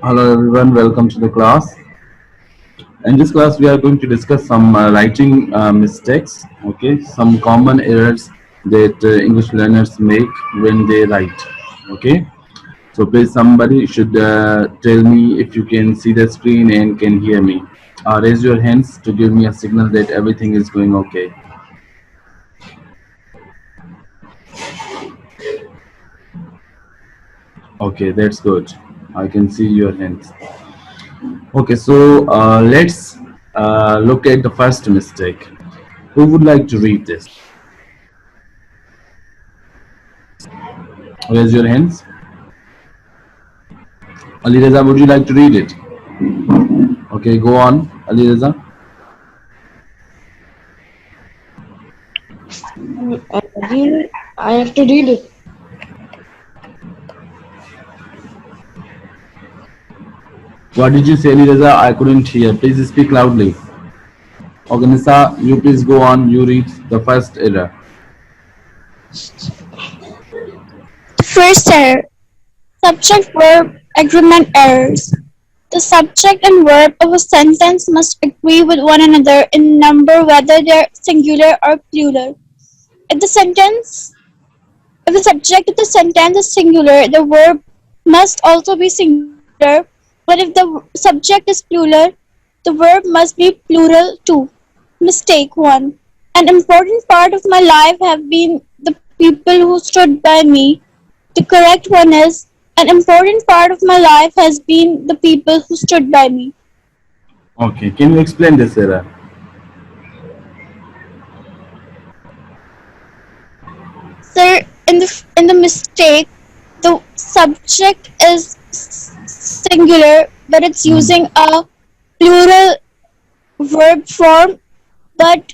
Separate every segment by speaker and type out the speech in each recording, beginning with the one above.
Speaker 1: Hello everyone, welcome to the class. In this class, we are going to discuss some writing mistakes, okay, some common errors that English learners make when they write, okay. So please somebody should tell me if you can see the screen and can hear me. Raise your hands to give me a signal that everything is going okay. Okay, that's good. I can see your hands. Okay, so let's look at the first mistake. Who would like to read this? Raise your hands. Ali Reza, would you like to read it? Okay, go on, Ali Reza.
Speaker 2: I have to read it.
Speaker 1: What did you say, Ali Reza? I couldn't hear. Please speak loudly. Okay, Nisa, you please go on. You read the first error.
Speaker 3: First error. Subject-verb agreement errors. The subject and verb of a sentence must agree with one another in number whether they're singular or plural. If the subject of the sentence is singular, the verb must also be singular, but if the subject is plural, the verb must be plural too. Mistake 1. An important part of my life have been the people who stood by me. The correct one is, an important part of my life has been the people who stood by me.
Speaker 1: Okay, can you explain this error?
Speaker 3: Sir, in the mistake, the subject is singular, but it's using a plural verb form. But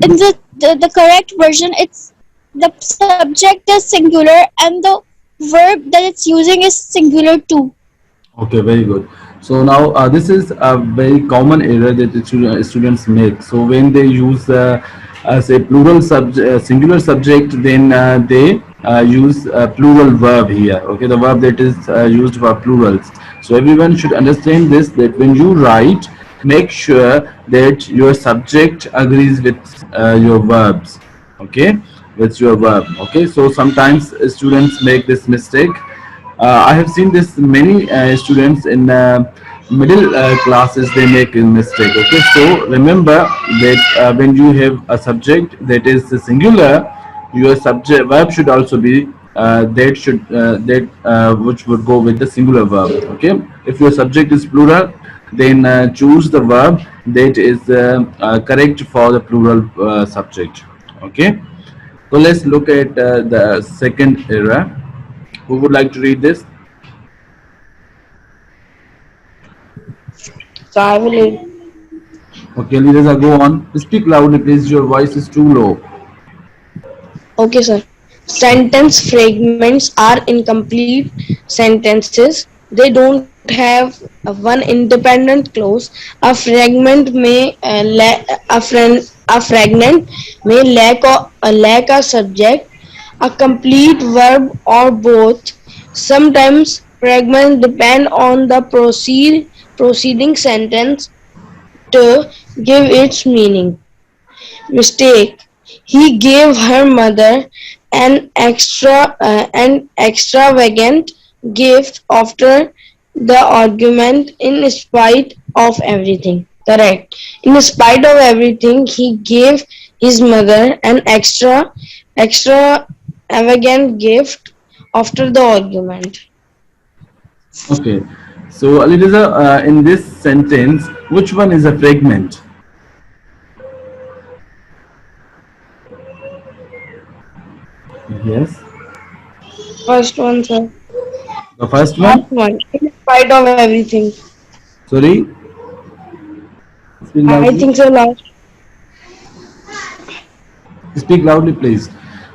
Speaker 3: in the correct version, it's the subject is singular and the verb that it's using is singular too.
Speaker 1: Okay, very good. So now this is a very common error that the students make. So when they use say plural subject, singular subject, then they use plural verb here. Okay, the verb that is used for plurals. So everyone should understand this, that when you write, make sure that your subject agrees with your verbs. Okay, with your verb. Okay, so sometimes students make this mistake. I have seen this many students in middle classes, they make a mistake. Okay, so remember that when you have a subject that is singular, your subject verb should also be that which would go with the singular verb. Okay, if your subject is plural, then choose the verb that is correct for the plural subject. Okay, so let's look at the second error. Who would like to read this?
Speaker 2: So I will read.
Speaker 1: Okay, Lireza, go on. Speak loudly, please. Your voice is too low.
Speaker 2: Okay, sir. Sentence fragments are incomplete sentences. They don't have one independent clause. A fragment may a fragment may lack a subject, a complete verb, or both. Sometimes fragments depend on the preceding sentence to give its meaning. Mistake. He gave her mother an extravagant gift after the argument in spite of everything. Correct. In spite of everything, he gave his mother an extravagant gift after the argument.
Speaker 1: Okay. So, Lireza, in this sentence, which one is a fragment? Yes.
Speaker 2: First one, sir.
Speaker 1: The first one?
Speaker 2: Last one. In spite of everything.
Speaker 1: Sorry. Speak
Speaker 2: I
Speaker 1: loudly.
Speaker 2: think so. Last.
Speaker 1: Speak loudly, please.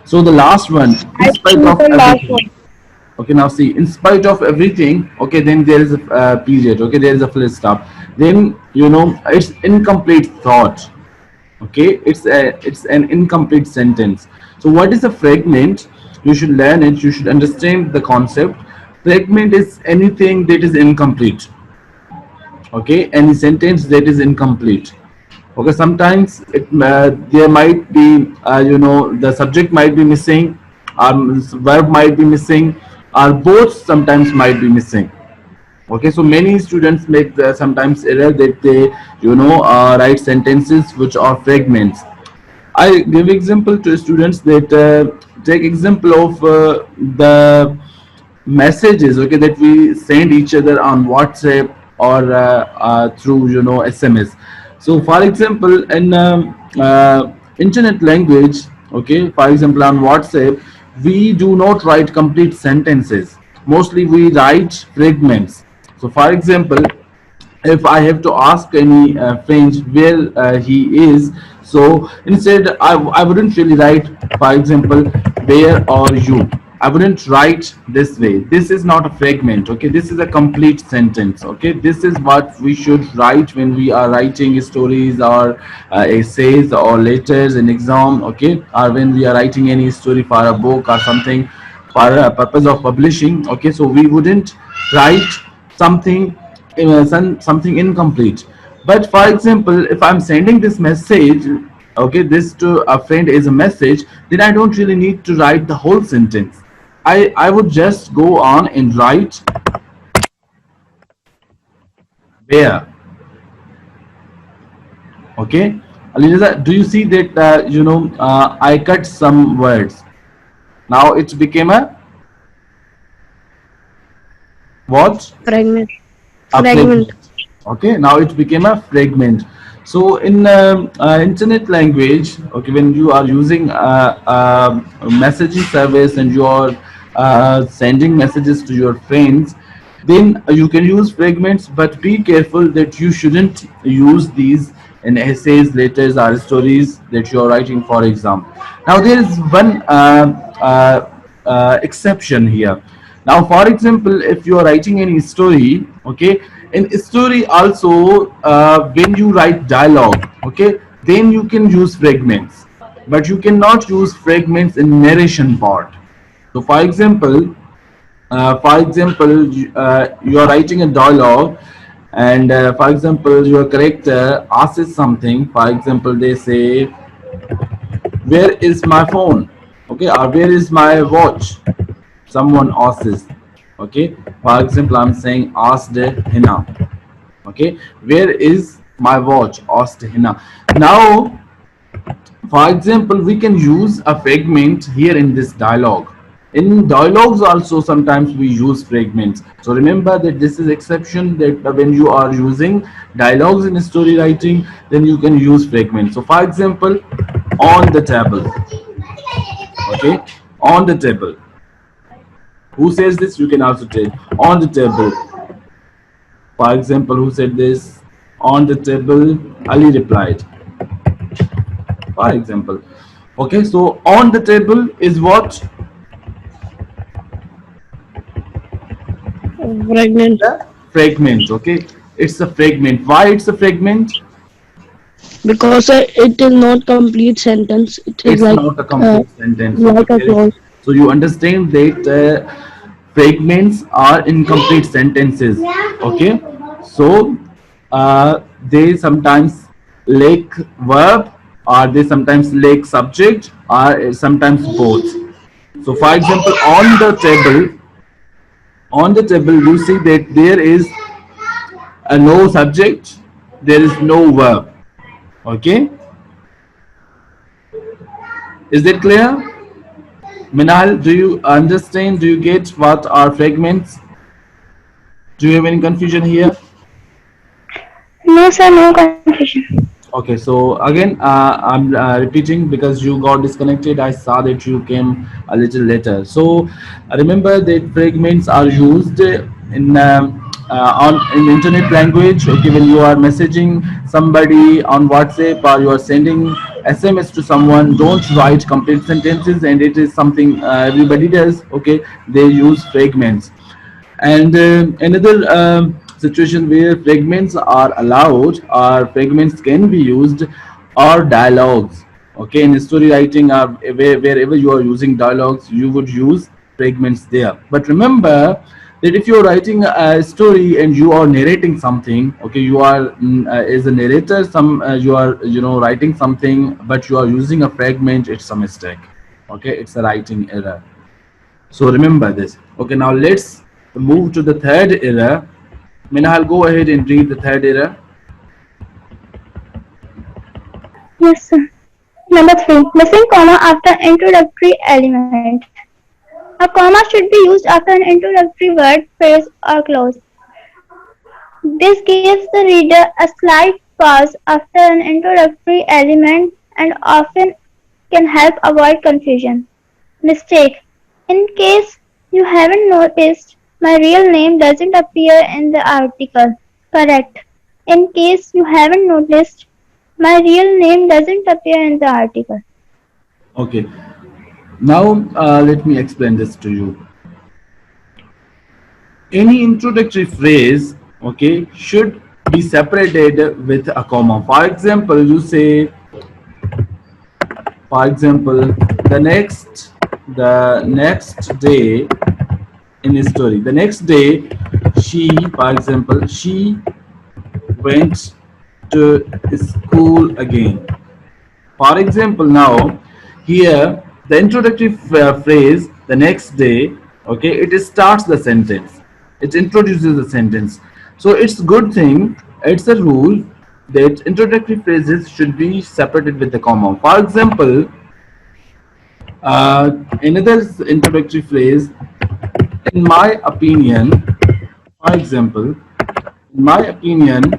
Speaker 1: So, the last one, in
Speaker 2: I
Speaker 1: spite
Speaker 2: think
Speaker 1: of
Speaker 2: the last
Speaker 1: everything.
Speaker 2: one.
Speaker 1: Okay, now see, in spite of everything, okay, then there is a period, okay, there is a full stop. Then, it's incomplete thought. Okay, it's an incomplete sentence. So what is a fragment? You should learn it, you should understand the concept. Fragment is anything that is incomplete. Okay, any sentence that is incomplete. Okay, sometimes there might be the subject might be missing, verb might be missing, or both sometimes might be missing. Okay, so many students make the sometimes error that they write sentences which are fragments. I give example to students that take example of the messages, okay, that we send each other on WhatsApp or through SMS. So for example, in internet language, okay, for example on WhatsApp, we do not write complete sentences. Mostly we write fragments. So for example, if I have to ask any friend where he is, so instead I wouldn't really write, for example, where are you. I wouldn't write this way. This is not a fragment. Okay, this is a complete sentence. Okay, this is what we should write when we are writing stories or essays or letters in exam. Okay, or when we are writing any story for a book or something for a purpose of publishing. Okay, so we wouldn't write something something incomplete. But for example, if I'm sending this message, okay, this to a friend is a message, then I don't really need to write the whole sentence. I would just go on and write where. Okay, Aliza, do you see that I cut some words. Now it became a what?
Speaker 2: Fragment.
Speaker 1: A
Speaker 2: Fragment.
Speaker 1: fragment. Okay, now it became a fragment. So in internet language, okay, when you are using a messaging service and you are sending messages to your friends, then you can use fragments, but be careful that you shouldn't use these in essays, letters, or stories that you are writing for exam. Now there is one exception here. Now for example, if you are writing any story, okay, in story also, when you write dialogue, okay, then you can use fragments, but you cannot use fragments in narration part. So for example, you are writing a dialogue, and for example, your character asks something. For example, they say, "Where is my phone?" Okay, or "Where is my watch?" Someone asks. Okay, for example, I'm saying, "Asked Hina." Okay, "Where is my watch?" asked Hina. Now, for example, we can use a fragment here in this dialogue. In dialogues also sometimes we use fragments. So remember that this is exception, that when you are using dialogues in story writing, then you can use fragments. So for example, on the table. Okay, on the table. Who says this? You can also take on the table. For example, who said this? On the table, Ali replied. For example. Okay, so on the table is what?
Speaker 2: Fragment.
Speaker 1: The fragment. Okay, it's a fragment. Why it's a fragment?
Speaker 2: Because it is not complete sentence. It is
Speaker 1: It's not a complete sentence. Okay,
Speaker 2: like a clause.
Speaker 1: so you understand that fragments are incomplete sentences. Okay, so they sometimes lack verb, or they sometimes lack subject, or sometimes both. So for example, on the table you see that there is a no subject, there is no verb. Okay, is that clear? Minal, do you understand? Do you get what are fragments? Do you have any confusion here?
Speaker 3: No, sir, no confusion.
Speaker 1: Okay, so again, I'm repeating because you got disconnected. I saw that you came a little later. So remember that fragments are used on in internet language. Okay, when you are messaging somebody on WhatsApp or you are sending SMS to someone, don't write complete sentences, and it is something everybody does. Okay, they use fragments. And another situation where fragments are allowed or fragments can be used are dialogues. Okay, in story writing or wherever you are using dialogues, you would use fragments there. But remember that if you're writing a story and you are narrating something, okay, you are as a narrator, some you are writing something, but you are using a fragment, it's a mistake. Okay, it's a writing error. So remember this. Okay, now let's move to the third error. Minahal, go ahead and read the third error.
Speaker 3: Yes, sir. Number 3. Missing comma after introductory element. A comma should be used after an introductory word, phrase, or clause. This gives the reader a slight pause after an introductory element and often can help avoid confusion. Mistake. In case you haven't noticed, my real name doesn't appear in the article. Correct. In case you haven't noticed, my real name doesn't appear in the article.
Speaker 1: Okay, now let me explain this to you. Any introductory phrase, okay, should be separated with a comma. For example, you say, for example, the next day in a story. The next day, she, for example, she went to school again. For example, now here the introductory phrase the next day, okay, it starts the sentence. It introduces the sentence. So it's good thing. It's a rule that introductory phrases should be separated with the comma. For example, another introductory phrase, in my opinion. For example, in my opinion,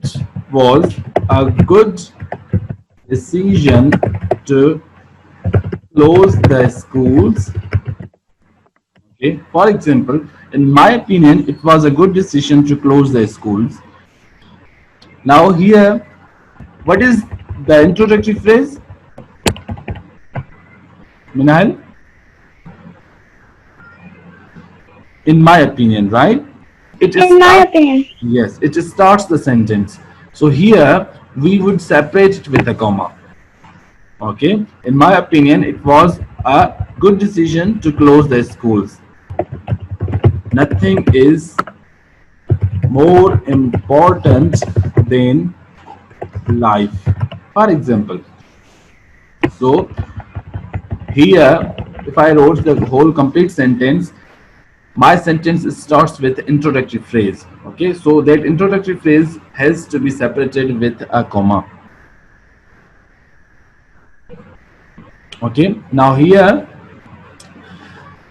Speaker 1: it was a good decision to close the schools. Okay. For example, in my opinion, it was a good decision to close the schools. Now here, what is the introductory phrase? Minahal? In my opinion, right? It is
Speaker 3: In my
Speaker 1: start.
Speaker 3: opinion.
Speaker 1: Yes, it starts the sentence. So here we would separate it with a comma. Okay. In my opinion, it was a good decision to close the schools. Nothing is more important than life. For example, so here, if I wrote the whole complete sentence, my sentence starts with introductory phrase. Okay, so that introductory phrase has to be separated with a comma. Okay, now here,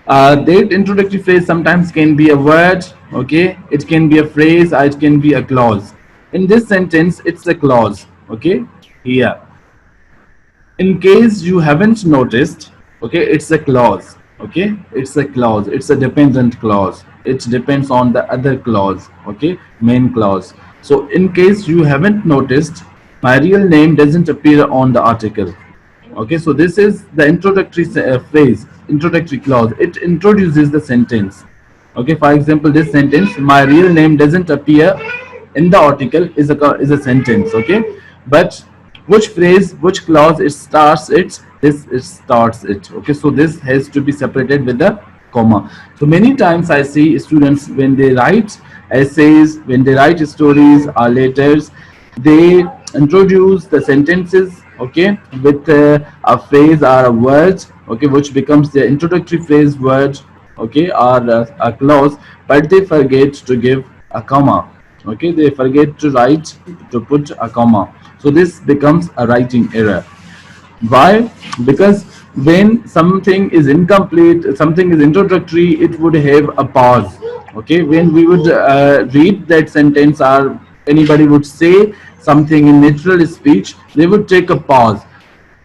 Speaker 1: that introductory phrase sometimes can be a word, okay, it can be a phrase, or it can be a clause. In this sentence, it's a clause, okay, here. In case you haven't noticed, okay, it's a clause. Okay, it's a clause, it's a dependent clause, it depends on the other clause, okay, main clause. So in case you haven't noticed, my real name doesn't appear on the article. Okay, so this is the introductory phrase, introductory clause. It introduces the sentence. Okay, for example, this sentence, my real name doesn't appear in the article, is a sentence. Okay, but which phrase, which clause it starts it, this it starts it. Okay, so this has to be separated with the comma. So many times I see students, when they write essays, when they write stories or letters, they introduce the sentences, okay, with a phrase or a word, okay, which becomes the introductory phrase, word, okay, or a clause, but they forget to give a comma. Okay, they forget to write, to put a comma. So this becomes a writing error. Why? Because when something is incomplete, something is introductory, it would have a pause. Okay, when we would read that sentence, or anybody would say something in natural speech, they would take a pause.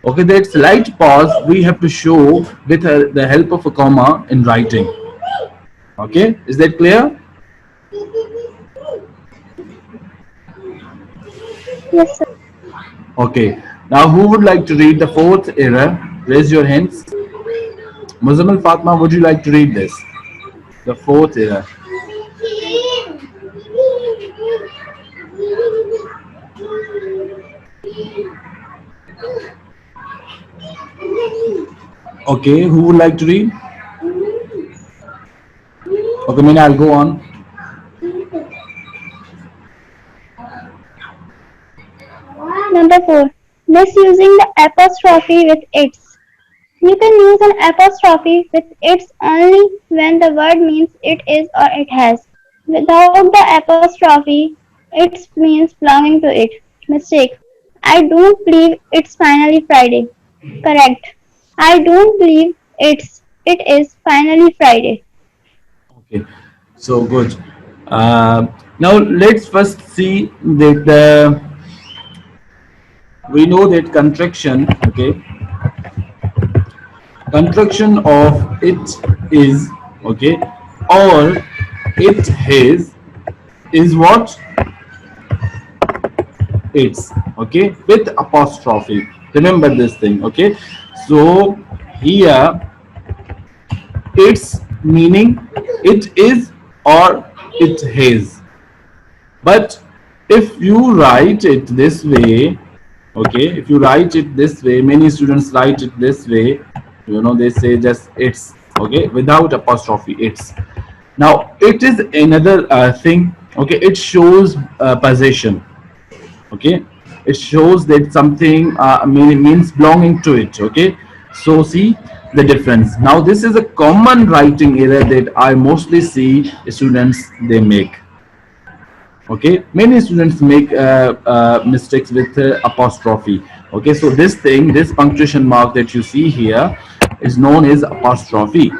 Speaker 1: Okay, that slight pause we have to show with the help of a comma in writing. Okay, is that clear?
Speaker 3: Yes, sir.
Speaker 1: Okay, now who would like to read the fourth error? Raise your hands. Muzammil Fatma, would you like to read this? The fourth error. Okay, who would like to read? Okay, Mina, I'll go on.
Speaker 3: Number 4. Misusing the apostrophe with its. You can use an apostrophe with its only when the word means it is or it has. Without the apostrophe, it means belonging to it. Mistake. I don't believe it's finally Friday. Correct. I don't believe it is finally Friday.
Speaker 1: Okay, so good. Now let's first see that we know that contraction. Okay, contraction of it is, okay, or it is what it's, okay, with apostrophe. Remember this thing, okay. So here it's meaning it is or it has. But if you write it this way, okay, if you write it this way, many students write it this way, they say just it's, okay, without apostrophe, it's. Now it is another thing, okay, it shows possession, okay, it shows that something means belonging to it, okay. So see the difference. Now this is a common writing error that I mostly see students they make. Okay, many students make mistakes with apostrophe. Okay, so this thing, this punctuation mark that you see here is known as apostrophe.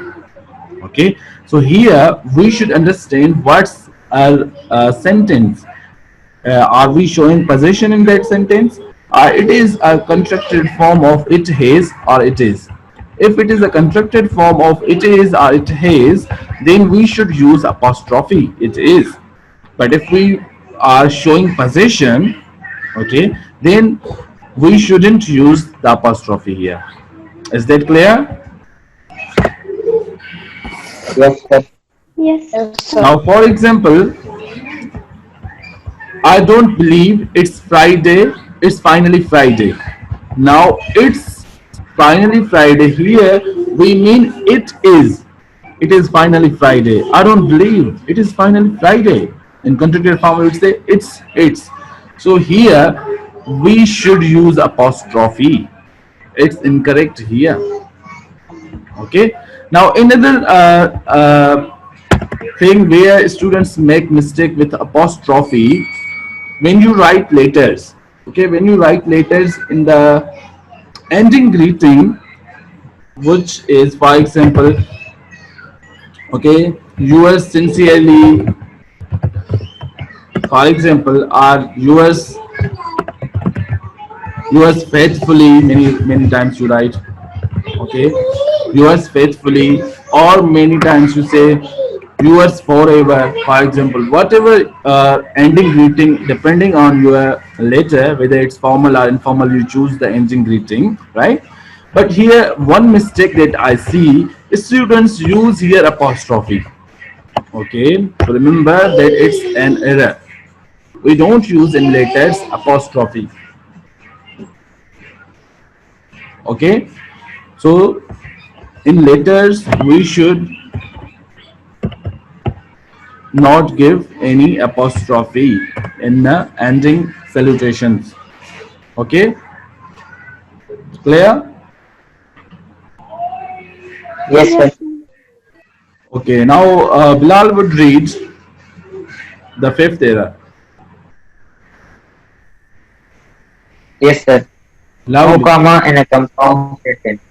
Speaker 1: Okay, so here we should understand what's a sentence. Are we showing possession in that sentence? It is a constructed form of it has or it is. If it is a constructed form of it is or it has, then we should use apostrophe, it is. But if we are showing possession, okay, then we shouldn't use the apostrophe here. Is that clear?
Speaker 4: Yes, sir.
Speaker 3: Yes.
Speaker 2: Yes,
Speaker 1: Now,
Speaker 2: sir.
Speaker 1: for example, I don't believe it's Friday. It's finally Friday. Now, it's finally Friday. Here, we mean it is. It is finally Friday. I don't believe it is finally Friday. In contracted form, we would say it's. So here, we should use apostrophe. It's incorrect here. Okay. Now, another thing where students make mistake with apostrophe, when you write letters, okay, when you write letters in the ending greeting, which is, for example, okay, yours sincerely, for example, or yours faithfully, many times you write, okay, yours faithfully, or many times you say yours forever, for example, whatever ending greeting, depending on your letter, whether it's formal or informal, you choose the ending greeting, right? But here one mistake that I see, students use here apostrophe. Okay, so remember that it's an error. We don't use in letters apostrophe. Okay, so in letters we should not give any apostrophe in the ending salutations. Okay, clear?
Speaker 4: Yes, sir.
Speaker 3: Yes.
Speaker 1: Okay, now Bilal would read the fifth error
Speaker 4: Yes, sir. No
Speaker 1: loudly.
Speaker 4: comma in a compound sentence.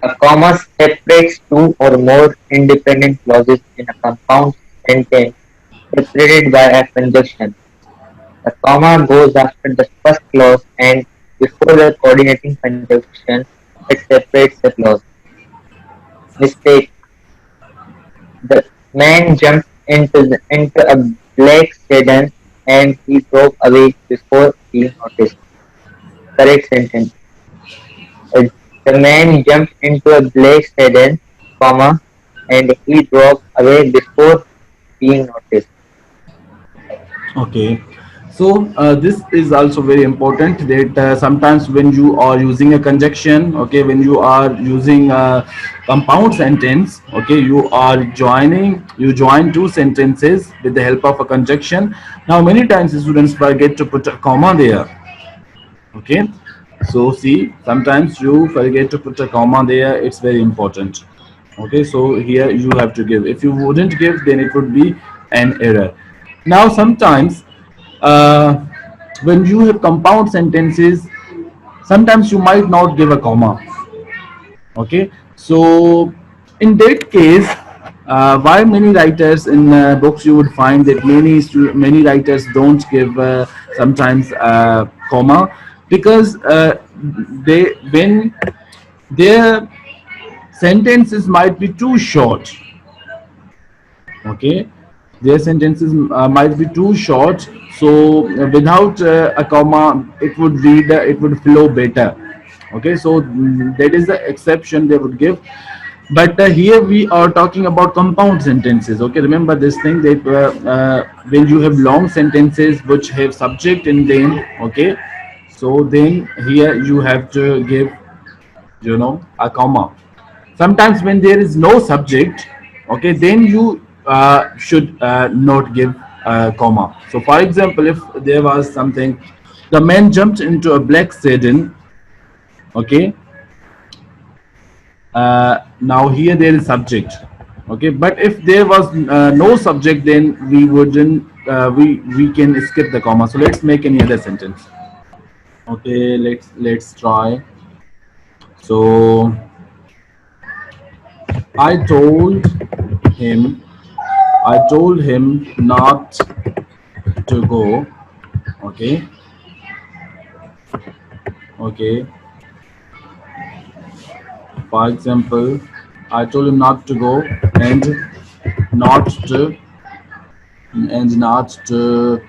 Speaker 4: A comma separates two or more independent clauses in a compound sentence separated by a conjunction. The comma goes after the first clause and before the coordinating conjunction that separates the clause. Mistake. The man jumped into a black sedan and he drove away before being noticed. Correct sentence. Uh, The man jumped into a black sedan, comma, and he drove away before being noticed.
Speaker 1: Okay, So this is also very important that sometimes when you are using a conjunction, okay, when you are using a compound sentence, okay, you join two sentences with the help of a conjunction. Now many times students forget to put a comma there, okay. So see, sometimes you forget to put a comma there. It's very important, okay. So here you have to give. If you wouldn't give, then it would be an error. Now sometimes uh, when you have compound sentences, sometimes you might not give a comma, okay. So in that case, why many writers in books you would find that many writers don't give sometimes comma, because they when their sentences might be too short, okay, their sentences might be too short. So without a comma it would read, it would flow better, okay. So that is the exception they would give. But here we are talking about compound sentences, okay. Remember this thing that when you have long sentences which have subject in them, okay, so then here you have to give, a comma. Sometimes when there is no subject, okay, then you should not give a comma. So for example, if there was something, the man jumped into a black sedan, okay. Now here there is subject, okay, but if there was no subject, then we wouldn't we can skip the comma. So let's make any other sentence, okay. Let's try. So I told him I told him not to go. Okay, okay. For example, I told him not to go and not to not to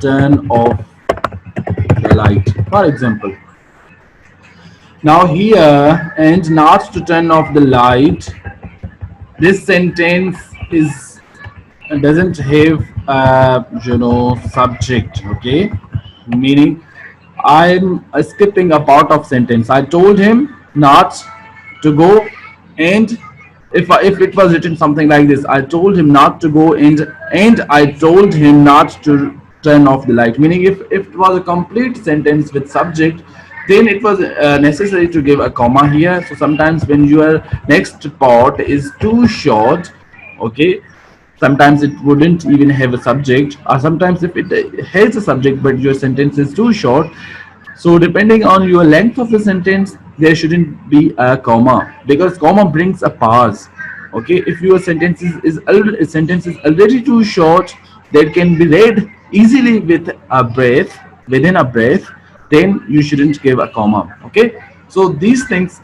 Speaker 1: turn off the light. For example, now here and not to turn off the light. This sentence is doesn't have subject, okay, meaning I'm skipping a part of sentence. I told him not to go, and if it was written something like this, I told him not to go, and I told him not to turn off the light. Meaning, if it was a complete sentence with subject, then it was necessary to give a comma here. So sometimes when your next part is too short, okay, sometimes it wouldn't even have a subject, or sometimes if it has a subject but your sentence is too short, so depending on your length of the sentence, there shouldn't be a comma, because comma brings a pause. Okay, if your sentence is already too short, that can be read easily with a breath, within a breath, then you shouldn't give a comma. Okay, so these things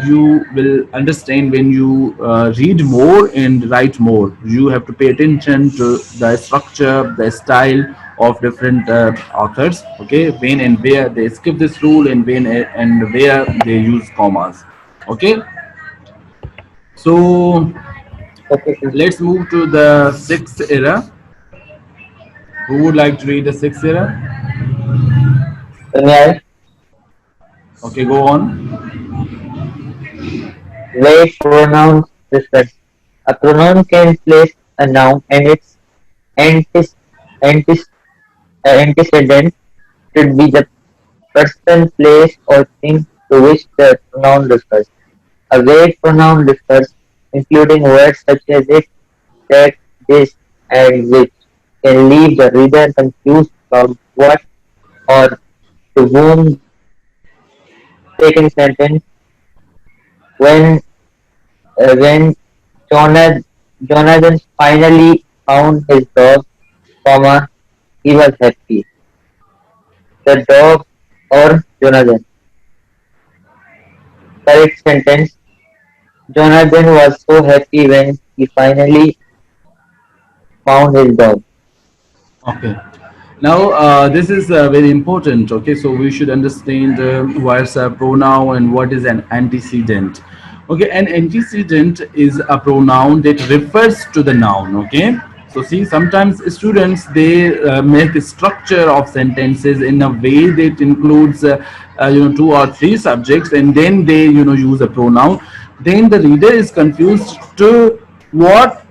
Speaker 1: you will understand when you read more and write more. You have to pay attention to the structure, the style of different authors. Okay, when and where they skip this rule, and when and where they use commas. Okay, so
Speaker 4: Okay, sir.
Speaker 1: let's move to the sixth era. Who would like to read the sixth era?
Speaker 4: Well,
Speaker 1: Okay, go on.
Speaker 4: way pronouns differ. A pronoun can place a noun and its antes, antes, antecedent should be the person, place, or thing to which the pronoun refers. A weight pronoun refers, including words such as it, that, this, and which, can leave the reader confused about what or to whom they are speaking. Second sentence, when when Jonathan finally found his dog, comma, he was happy. The dog or Jonathan. Correct sentence. Jonathan was so happy when he finally found his dog.
Speaker 1: Okay. Now, this is very important. Okay, so we should understand what's a pronoun and what is an antecedent. Okay, an antecedent is a pronoun that refers to the noun. Okay, So see, sometimes students they make a structure of sentences in a way that includes two or three subjects, and then they use a pronoun. Then the reader is confused to what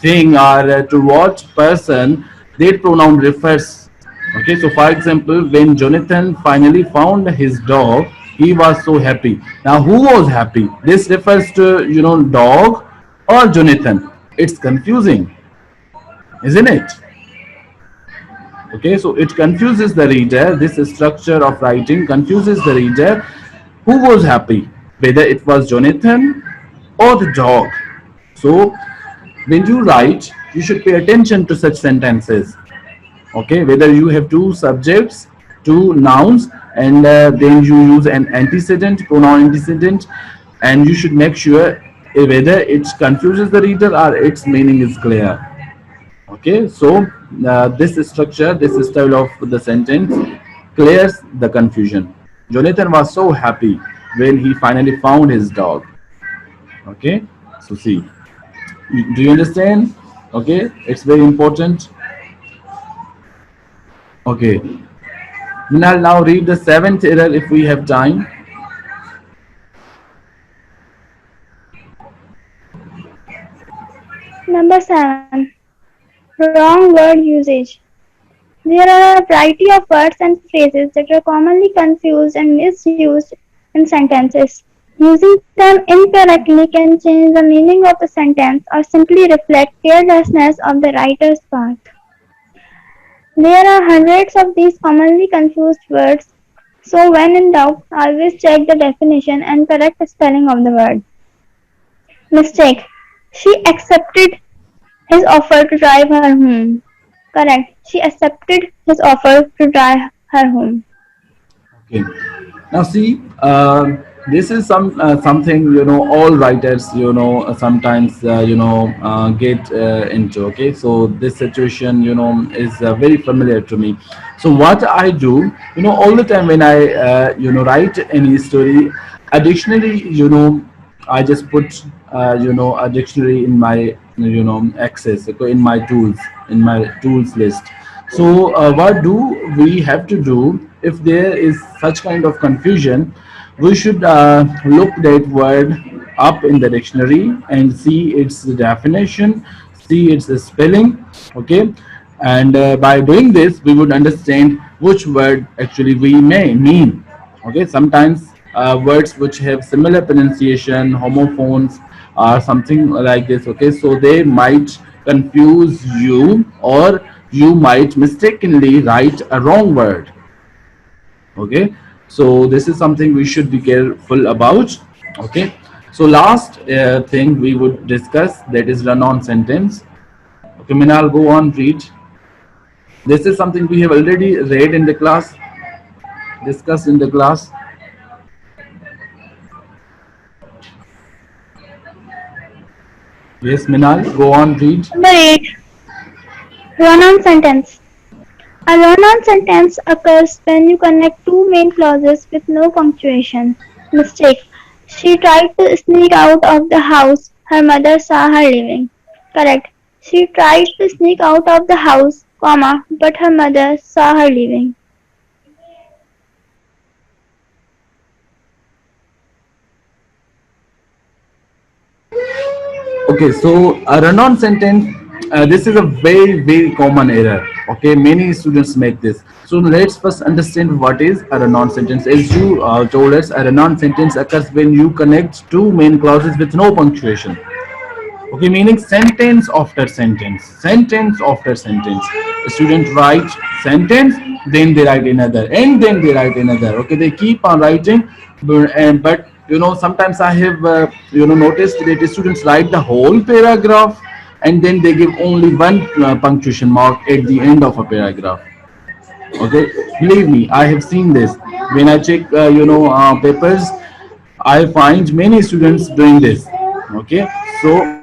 Speaker 1: thing or to what person that pronoun refers. Okay, so for example, when Jonathan finally found his dog, he was so happy. Now, who was happy? This refers to dog or Jonathan. It's confusing, isn't it? Okay, so it confuses the reader. This structure of writing confuses the reader. Who was happy? Whether it was Jonathan or the dog. So when you write, you should pay attention to such sentences. Okay, whether you have two subjects, two nouns, and then you use an antecedent, pronoun antecedent, and you should make sure whether it confuses the reader or its meaning is clear. Okay, so this structure, this style of the sentence clears the confusion. Jonathan was so happy when he finally found his dog. Okay, so see, do you understand? Okay, it's very important. Okay, then I'll now read the seventh error if we have time.
Speaker 3: Number 7. Wrong word usage. There are a variety of words and phrases that are commonly confused and misused in sentences. Using them incorrectly can change the meaning of a sentence or simply reflect carelessness of the writer's part. There are hundreds of these commonly confused words, so when in doubt, always check the definition and correct spelling of the word. Mistake. She accepted his offer to drive her home. Correct. She accepted his offer to drive her home.
Speaker 1: Okay. Now see, this is something all writers sometimes get into. Okay, so this situation is very familiar to me. So what I do, all the time when I write any story, a dictionary, I just put a dictionary in my access, okay, in my tools list. So what do we have to do if there is such kind of confusion? We should look that word up in the dictionary and see its definition, see its spelling, okay, and by doing this we would understand which word actually we may mean. Okay, sometimes words which have similar pronunciation, homophones, or something like this. Okay, so they might confuse you, or you might mistakenly write a wrong word. Okay, so this is something we should be careful about. Okay, so last thing we would discuss, that is run-on sentence. Okay, Minal, go on, read. This is something we have already read in the class, discussed in the class. Yes, Minal, go on, read.
Speaker 3: Number 8. Run-on sentence. A run-on sentence occurs when you connect two main clauses with no punctuation. Mistake. She tried to sneak out of the house. Her mother saw her leaving. Correct. She tried to sneak out of the house, comma, but her mother saw her leaving.
Speaker 1: Okay, so a run-on sentence. This is a very common error. Okay, many students make this. So let's first understand what is a run-on sentence. As you told us, a run-on sentence occurs when you connect two main clauses with no punctuation. Okay, meaning sentence after sentence. A student writes sentence, then they write another, and then they write another. Okay, they keep on writing, but sometimes I have noticed that students write the whole paragraph, and then they give only one punctuation mark at the end of a paragraph. Okay, believe me, I have seen this. When I check papers, I find many students doing this. Okay, so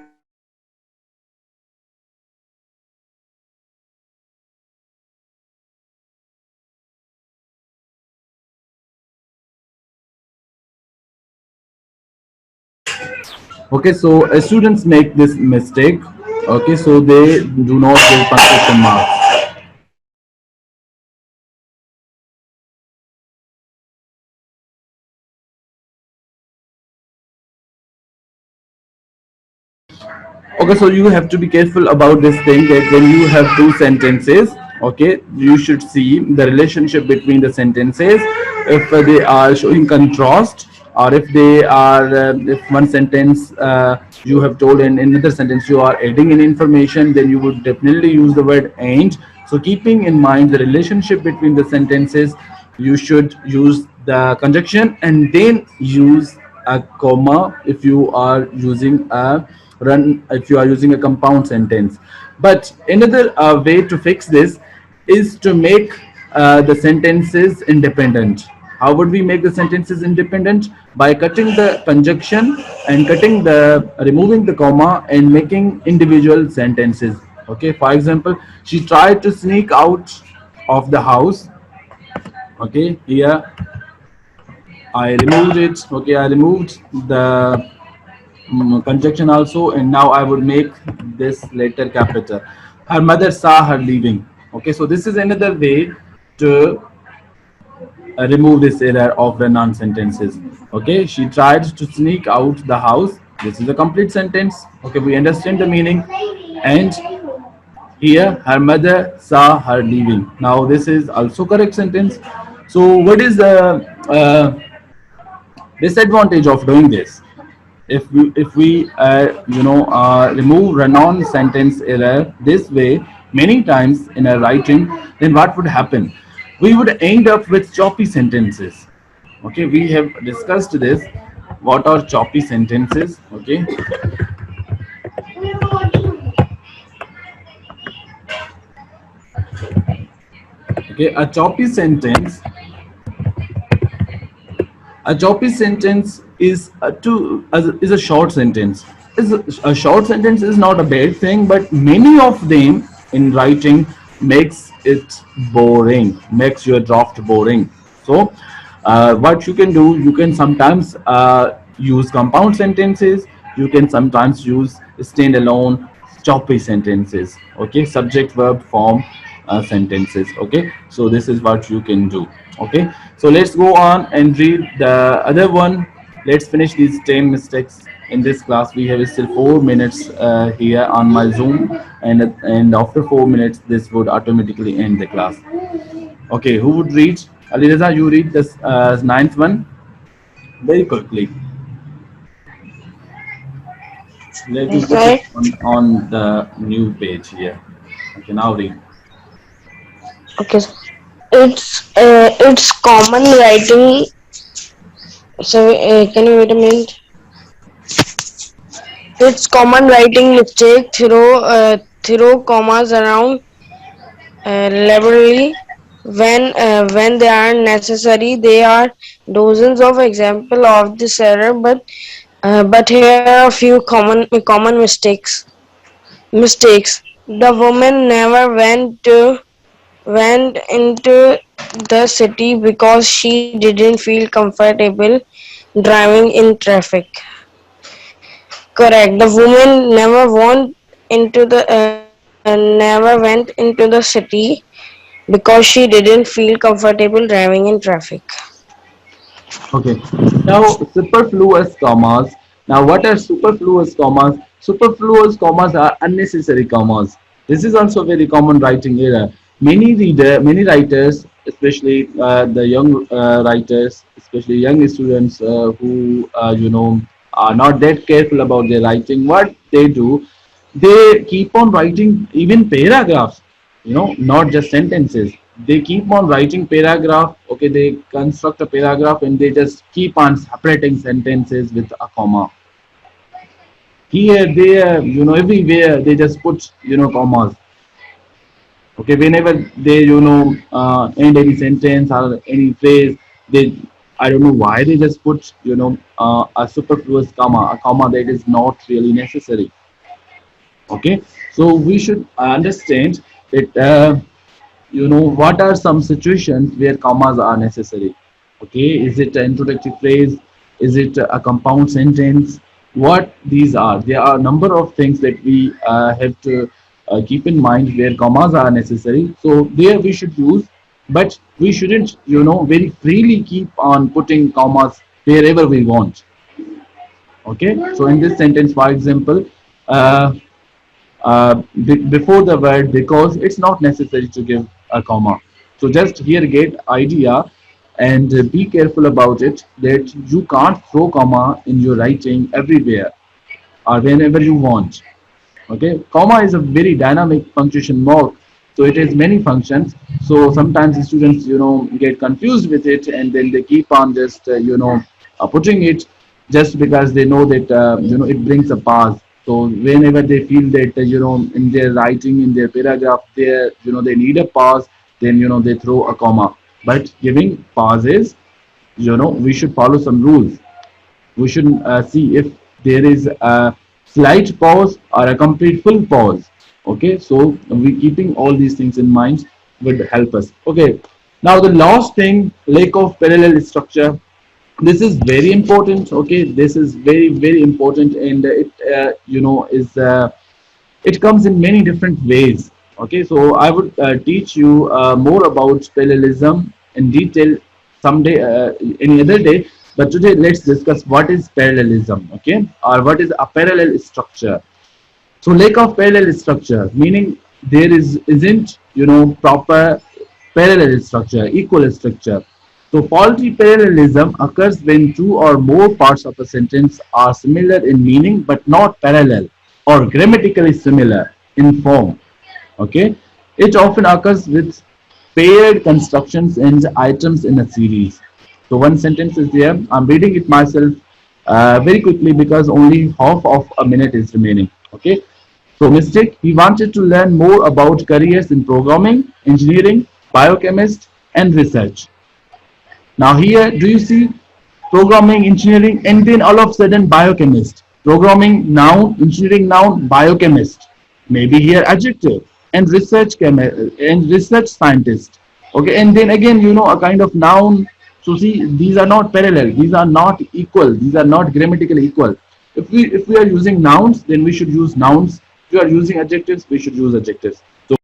Speaker 1: okay, so students make this mistake. Okay, so they do not give punctuation marks. Okay, so you have to be careful about this thing that when you have two sentences, okay, you should see the relationship between the sentences. If they are showing contrast, or if they are, if one sentence you have told and in another sentence you are adding in information, then you would definitely use the word and. So keeping in mind the relationship between the sentences, you should use the conjunction and then use a comma if you are using a run, if you are using a compound sentence. But another way to fix this is to make the sentences independent. How would we make the sentences independent? By cutting the conjunction and cutting the removing the comma and making individual sentences. Okay, for example, she tried to sneak out of the house. Okay, here I removed it. Okay, I removed the conjunction also, and now I would make this letter capital. Her mother saw her leaving. Okay, so this is another way to remove this error of the non sentences. Okay, she tried to sneak out the house. This is a complete sentence. Okay, we understand the meaning. And here, her mother saw her leaving. Now, this is also correct sentence. So, what is the disadvantage of doing this? If we remove run-on sentence error this way many times in a writing, then what would happen? We would end up with choppy sentences. Okay, we have discussed this. What are choppy sentences? Okay, okay, a choppy sentence is a short sentence. A short sentence is not a bad thing, but many of them in writing makes it boring, makes your draft boring. So, what you can do, you can sometimes use compound sentences. You can sometimes use standalone choppy sentences. Okay, subject verb form sentences. Okay, so this is what you can do. Okay, so let's go on and read the other one. Let's finish these 10 mistakes in this class. We have still 4 minutes here on my Zoom, and after 4 minutes this would automatically end the class. Okay, who would read? Alireza, you read this ninth one very quickly. Let me put it
Speaker 2: Right.
Speaker 1: on the new page here. Okay, now read.
Speaker 2: Okay. It's common writing. So can you wait a minute? It's common writing mistake. Throw commas around liberally when they are necessary. There are dozens of examples of this error, but here are a few common mistakes. The woman never went into the city because she didn't feel comfortable driving in traffic. Correct. The woman never went into the city because she didn't feel comfortable driving in traffic.
Speaker 1: Okay. Now, superfluous commas. Now, what are superfluous commas? Superfluous commas are unnecessary commas. This is also a very common writing error. Many writers, especially the young writers, especially young students who are not that careful about their writing. What they do, they keep on writing even paragraphs, not just sentences. They keep on writing paragraph. Okay, they construct a paragraph and they just keep on separating sentences with a comma. Here, there, everywhere they just put commas. Okay, whenever they end any sentence or any phrase, they, I don't know why they just put a superfluous comma, a comma that is not really necessary. Okay, so we should understand that what are some situations where commas are necessary. Okay, is it an introductory phrase? Is it a compound sentence? what these are. There are a number of things that we have to keep in mind where commas are necessary. So there we should use, but we shouldn't, very freely keep on putting commas wherever we want. Okay. So in this sentence, for example, uh, before the word because, it's not necessary to give a comma. So just here get idea, and be careful about it, that you can't throw comma in your writing everywhere or whenever you want. Okay, comma is a very dynamic punctuation mark, so it has many functions. So sometimes the students get confused with it, and then they keep on just putting it just because they know that it brings a pause. So whenever they feel that in their writing, in their paragraph, they need a pause, then they throw a comma. But giving pauses, we should follow some rules. We should see if there is a slight pause or a complete full pause. Okay, so we keeping all these things in mind would help us. Okay, now the last thing, lack of parallel structure. This is very important. Okay, this is very very important, and it is it comes in many different ways. Okay, so I would teach you more about parallelism in detail someday, any other day. But today, let's discuss what is parallelism, okay, or what is a parallel structure. So, lack of parallel structure, meaning there isn't proper parallel structure, equal structure. So, faulty parallelism occurs when two or more parts of a sentence are similar in meaning but not parallel, or grammatically similar in form. Okay, it often occurs with paired constructions and items in a series. So one sentence is there. I'm reading it myself very quickly because only half of a minute is remaining. Okay, so mistake. He wanted to learn more about careers in programming, engineering, biochemist, and research. Now here, do you see programming, engineering, and then all of a sudden biochemist. Programming noun, engineering noun, biochemist. Maybe here adjective and and research scientist. Okay, and then again a kind of noun. So see, these are not parallel. These are not equal. These are not grammatically equal. If we are using nouns, then we should use nouns. If we are using adjectives, we should use adjectives. So